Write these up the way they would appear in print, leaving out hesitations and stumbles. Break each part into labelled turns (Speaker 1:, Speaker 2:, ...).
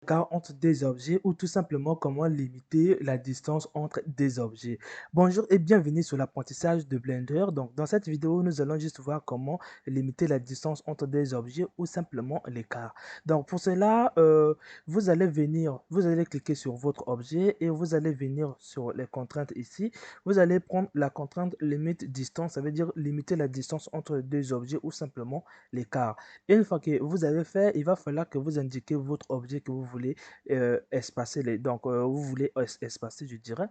Speaker 1: Car entre des objets ou tout simplement comment limiter la distance entre des objets. Bonjour et bienvenue sur l'apprentissage de Blender. Donc dans cette vidéo, nous allons juste voir comment limiter la distance entre des objets ou simplement l'écart. Donc pour cela, vous allez cliquer sur votre objet et vous allez venir sur les contraintes ici. Vous allez prendre la contrainte limite distance, ça veut dire limiter la distance entre deux objets ou simplement l'écart. Et une fois que vous avez fait, il va falloir que vous indiquez votre objet que vous voulez espacer. Vous voulez espacer, je dirais.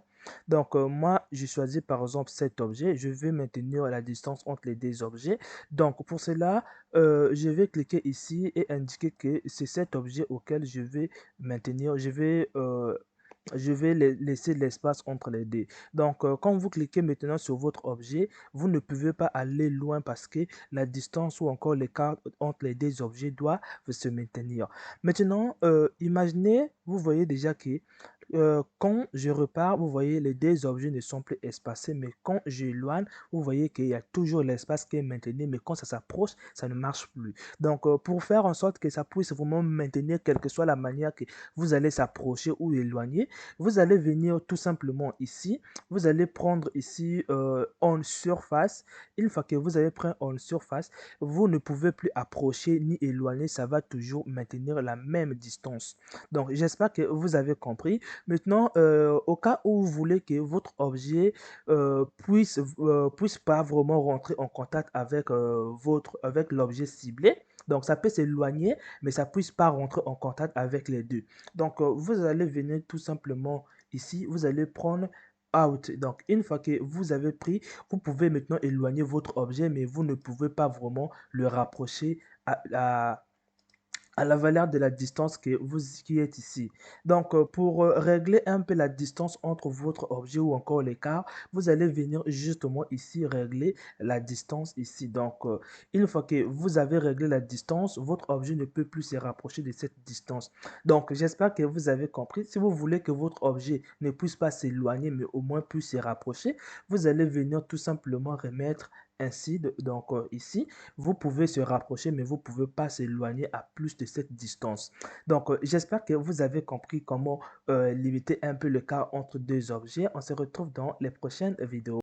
Speaker 1: Donc, moi, je choisis par exemple cet objet. Je vais maintenir la distance entre les deux objets. Donc, pour cela, je vais cliquer ici et indiquer que c'est cet objet auquel je vais maintenir. Je vais laisser l'espace entre les deux. Donc, quand vous cliquez maintenant sur votre objet, vous ne pouvez pas aller loin parce que la distance ou encore l'écart entre les deux objets doit se maintenir. Maintenant, imaginez, vous voyez déjà que quand je repars, vous voyez les deux objets ne sont plus espacés, mais quand j'éloigne, vous voyez qu'il y a toujours l'espace qui est maintenu, mais quand ça s'approche, ça ne marche plus. Donc, pour faire en sorte que ça puisse vraiment maintenir, quelle que soit la manière que vous allez s'approcher ou éloigner, vous allez venir tout simplement ici, vous allez prendre ici on surface. Une fois que vous avez pris on surface, vous ne pouvez plus approcher ni éloigner, ça va toujours maintenir la même distance. Donc, j'espère que vous avez compris. Maintenant, au cas où vous voulez que votre objet puisse pas vraiment rentrer en contact avec, avec l'objet ciblé, donc ça peut s'éloigner, mais ça ne puisse pas rentrer en contact avec les deux. Donc, vous allez venir tout simplement ici, vous allez prendre out. Donc, une fois que vous avez pris, vous pouvez maintenant éloigner votre objet, mais vous ne pouvez pas vraiment le rapprocher à la valeur de la distance qui est ici. Donc, pour régler un peu la distance entre votre objet ou encore l'écart, vous allez venir justement ici régler la distance ici. Donc, une fois que vous avez réglé la distance, votre objet ne peut plus se rapprocher de cette distance. Donc, j'espère que vous avez compris. Si vous voulez que votre objet ne puisse pas s'éloigner, mais au moins puisse se rapprocher, vous allez venir tout simplement remettre ainsi. Donc, ici, vous pouvez se rapprocher, mais vous ne pouvez pas s'éloigner à plus de cette distance. Donc, j'espère que vous avez compris comment limiter un peu le cas entre deux objets. On se retrouve dans les prochaines vidéos.